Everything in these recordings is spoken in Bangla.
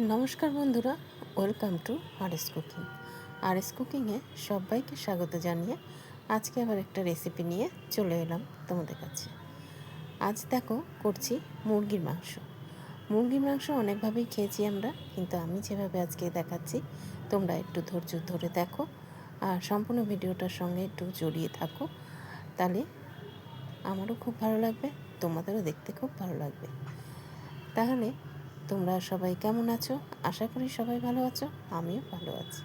নমস্কার বন্ধুরা, welcome to RS cooking. RS কুকিংয়ে সবাইকে স্বাগত জানিয়ে আজকে আবার একটা রেসিপি নিয়ে চলে এলাম তোমাদের কাছে। আজ দেখো করছি মুরগির মাংস। মুরগির মাংস অনেকভাবেই খেয়েছি আমরা, কিন্তু আমি যেভাবে আজকে দেখাচ্ছি তোমরা একটু ধৈর্য ধরে দেখো আর সম্পূর্ণ ভিডিওটার সঙ্গে একটু জড়িয়ে থাকো, তাহলে আমারও খুব ভালো লাগবে, তোমাদেরও দেখতে খুব ভালো লাগবে। তাহলে তোমরা সবাই কেমন আছো? আশা করি সবাই ভালো আছো, আমিও ভালো আছি।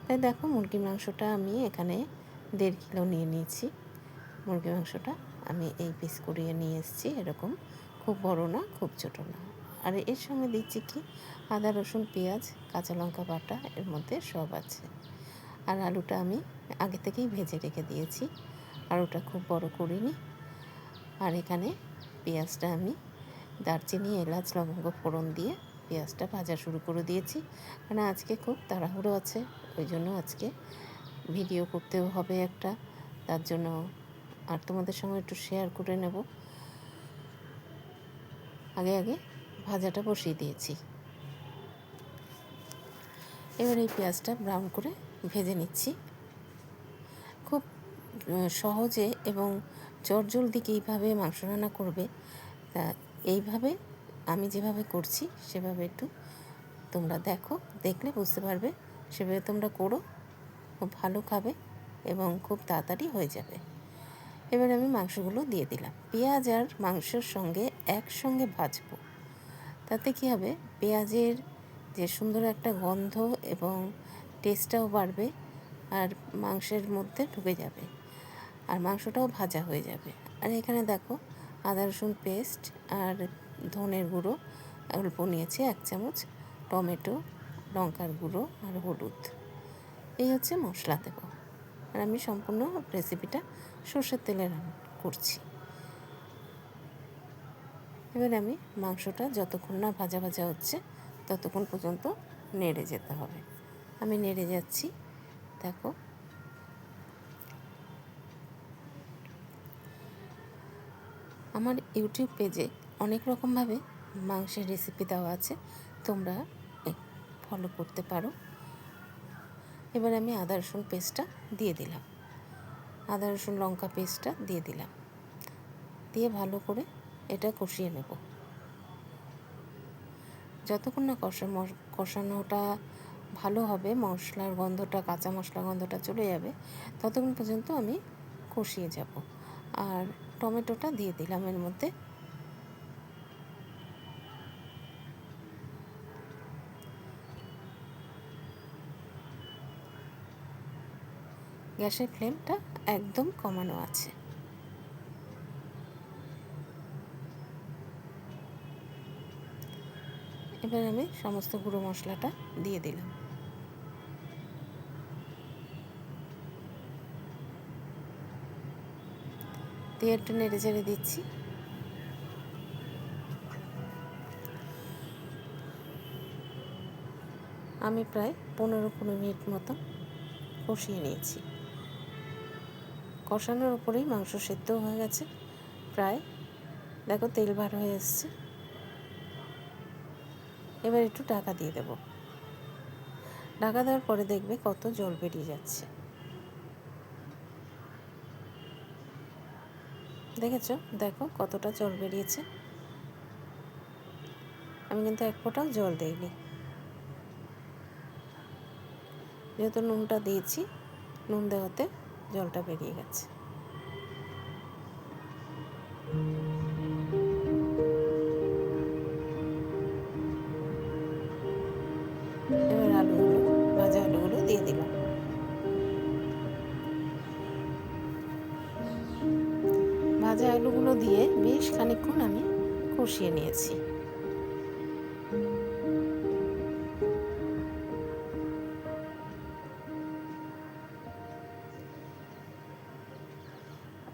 তাই দেখো মুরগির মাংসটা আমি এখানে 1.5 কিলো নিয়ে নিয়েছি। মুরগির মাংসটা আমি এই পিস করিয়ে নিয়ে এসেছি, এরকম খুব বড় না খুব ছোটো না। আর এর সঙ্গে দিচ্ছি কি আদা রসুন পেঁয়াজ কাঁচা লঙ্কা বাটা, এর মধ্যে সব আছে। আর আলুটা আমি আগে থেকেই ভেজে রেখে দিয়েছি, আলুটা খুব বড় করিনি। আর এখানে পেঁয়াজটা আমি দারচিনি এলাচ লবঙ্গ ফোড়ন দিয়ে পেঁয়াজটা ভাজা শুরু করে দিয়েছি, কারণ আজকে খুব তাড়াহুড়ো আছে, ওই জন্য আজকে ভিডিও করতেও হবে একটা, তার জন্য আর তোমাদের সঙ্গে একটু শেয়ার করে নেব। আগে ভাজাটা বসিয়ে দিয়েছি। এবার এই পেঁয়াজটা ব্রাউন করে ভেজে নিচ্ছি। খুব সহজে এবং চটজলদি এইভাবে মাংস রান্না করবে, তা এইভাবে আমি যেভাবে করছি সেভাবে একটু তোমরা দেখো, দেখলে বুঝতে পারবে। সেভাবে তোমরা করো, খুব ভালো খাবে এবং খুব তাড়াতাড়ি হয়ে যাবে। এবার আমি মাংসগুলো দিয়ে দিলাম, পেঁয়াজ আর মাংসের সঙ্গে একসঙ্গে ভাজবো। তাতে কী হবে, পেঁয়াজের যে সুন্দর একটা গন্ধ এবং টেস্টটাও বাড়বে, আর মাংসের মধ্যে ঢুকে যাবে, আর মাংসটাও ভাজা হয়ে যাবে। আর এখানে দেখো আদা রসুন পেস্ট আর ধনের গুঁড়ো অল্প নিয়েছি 1 চামচ, টমেটো, লঙ্কার গুঁড়ো আর হলুদ, এই হচ্ছে মশলা দেব। আর আমি সম্পূর্ণ রেসিপিটা সর্ষের তেলে রান্না করছি। এবার আমি মাংসটা যতক্ষণ না ভাজা ভাজা হচ্ছে ততক্ষণ পর্যন্ত নেড়ে যেতে হবে। আমি নেড়ে যাচ্ছি, দেখো। আমার ইউটিউব পেজে অনেক রকমভাবে মাংসের রেসিপি দেওয়া আছে, তোমরা ফলো করতে পারো। এবার আমি আদা রসুন পেস্টটা দিয়ে দিলাম, আদা রসুন লঙ্কা পেস্টটা দিয়ে দিলাম, দিয়ে ভালো করে এটা কষিয়ে নেব। যতক্ষণ না কষানোটা ভালো হবে, মশলার গন্ধটা, কাঁচা মশলার গন্ধটা চলে যাবে, ততক্ষণ পর্যন্ত আমি কষিয়ে যাব। আর টমেটোটা দিয়ে দিলাম এর মধ্যে। গ্যাসের ফ্লেমটা একদম কমানো আছে। এবার আমি সমস্ত গুঁড়ো মশলাটা দিয়ে দিলাম। দিয়ে একটু নেড়ে চেড়ে দিচ্ছি। আমি প্রায় 15-20 মিনিট মতো কষিয়ে নিয়েছি। কষানোর উপরেই মাংস সেদ্ধ হয়ে গেছে প্রায়, দেখো তেল বার হয়ে এসছে। এবার একটু ঢাকা দিয়ে দেব। ঢাকা দেওয়ার পরে দেখবে কত জল বেরিয়ে যাচ্ছে, দেখেছো? দেখো কতটা জল বেরিয়েছে। আমি কিন্তু 1 ফোঁটাও জল দিইনি, যেহেতু নুনটা দিয়েছি, নুন দেওয়াতে জলটা বেরিয়ে গেছে। এবার আলুগুলো, ভাজা আলুগুলো দিয়ে দিলাম। ভাজা আলুগুলো দিয়ে বেশ খানিকক্ষণ আমি কষিয়ে নিয়েছি।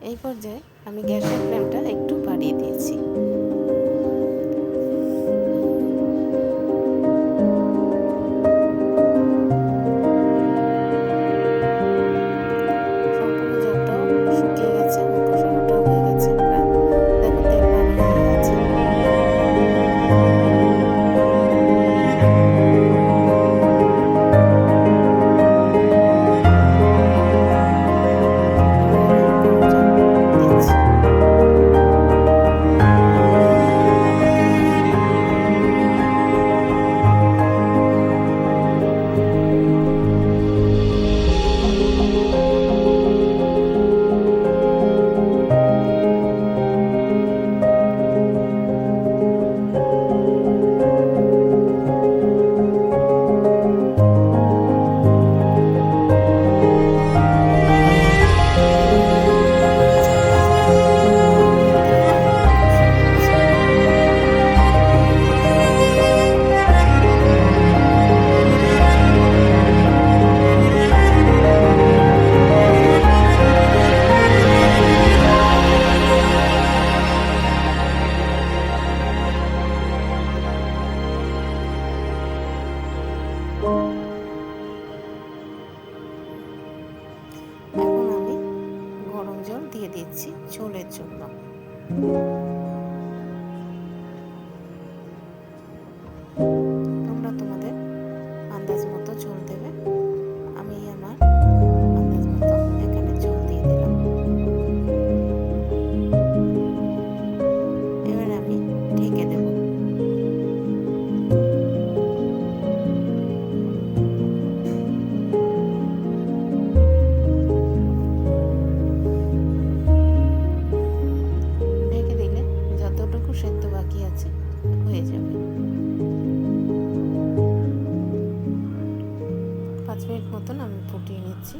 এই পর্যায়ে আমি গ্যাসের ফ্লেমটা একটু বাড়িয়ে দিয়েছি। সম্পূর্ণ জলটাও শুকিয়ে গেছে, কষানোটাও হয়ে গেছে প্রায়, দেখো তেল বার হয়ে গেছে। তোমরা তোমাদের আন্দাজ মতো ঝোল দেবে। আমি আমার আন্দাজ মতো এখানে ঝোল দিয়ে দিলাম। এবার আমি ঢেকে দেব। ঢেকে দিলে যতটুকু সেদ্ধ বাকি আছে হয়ে যাবে। 5 মিনিট মতন আমি ফুটিয়ে নিচ্ছি।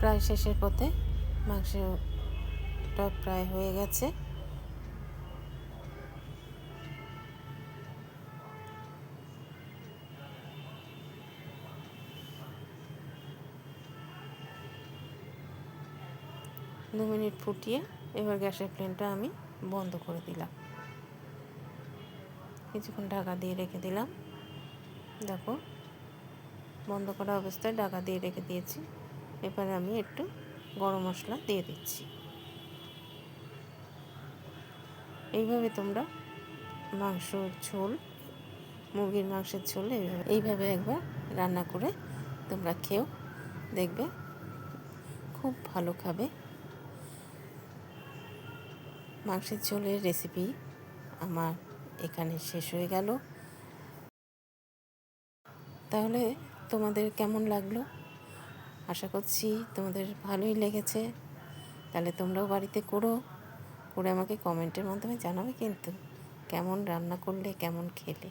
প্রায় শেষের পথে, মাংসটা প্রায় হয়ে গেছে। দু মিনিট ফুটিয়ে এবার গ্যাসের ফ্লেমটা আমি বন্ধ করে দিলাম। কিছুক্ষণ ঢাকা দিয়ে রেখে দিলাম। দেখো, বন্ধ করা অবস্থায় ঢাকা দিয়ে রেখে দিয়েছি। এবারে আমি একটু গরম মশলা দিয়ে দিচ্ছি। এইভাবে তোমরা মাংসর ঝোল, মুরগির মাংসের ঝোল এইভাবে একবার রান্না করে তোমরা খেও, দেখবে খুব ভালো খাবে। মাংসের ঝোলের রেসিপি আমার এখানে শেষ হয়ে গেল। তাহলে তোমাদের কেমন লাগলো? আশা করছি তোমাদের ভালোই লেগেছে। তাহলে তোমরাও বাড়িতে করে আমাকে কমেন্টের মাধ্যমে জানাবে কিন্তু কেমন রান্না করলে, কেমন খেলে।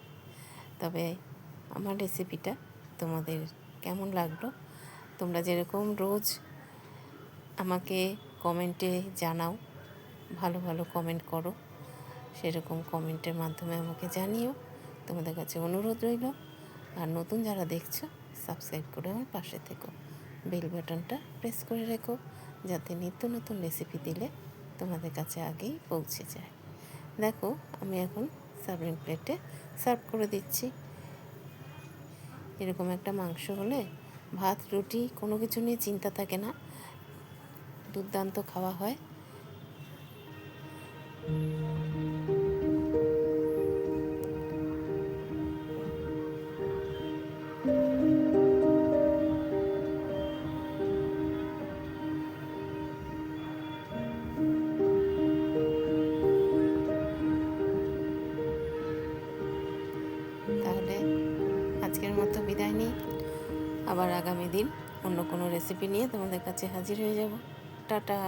তবে আমার রেসিপিটা তোমাদের কেমন লাগলো? তোমরা যেরকম রোজ আমাকে কমেন্টে জানাও, ভালো ভালো কমেন্ট করো, সেরকম কমেন্টের মাধ্যমে আমাকে জানিও। তোমাদের কাছে অনুরোধ রইল। আর নতুন যারা দেখছো, সাবস্ক্রাইব করে আমার পাশে থেকো, বেল বাটনটা প্রেস করে রেখো, যাতে নিত্য নতুন রেসিপি দিলে তোমাদের কাছে আগেই পৌঁছে যায়। দেখো, আমি এখন সার্ভিং প্লেটে সার্ভ করে দিচ্ছি। এরকম একটা মাংস হলে ভাত, রুটি কোনো কিছু নিয়ে চিন্তা থাকে না, দুর্দান্ত খাওয়া হয়। তাহলে আজকের মতো বিদায় নিই। আবার আগামী দিন অন্য কোনো রেসিপি নিয়ে তোমাদের কাছে হাজির হয়ে যাব। টাটা।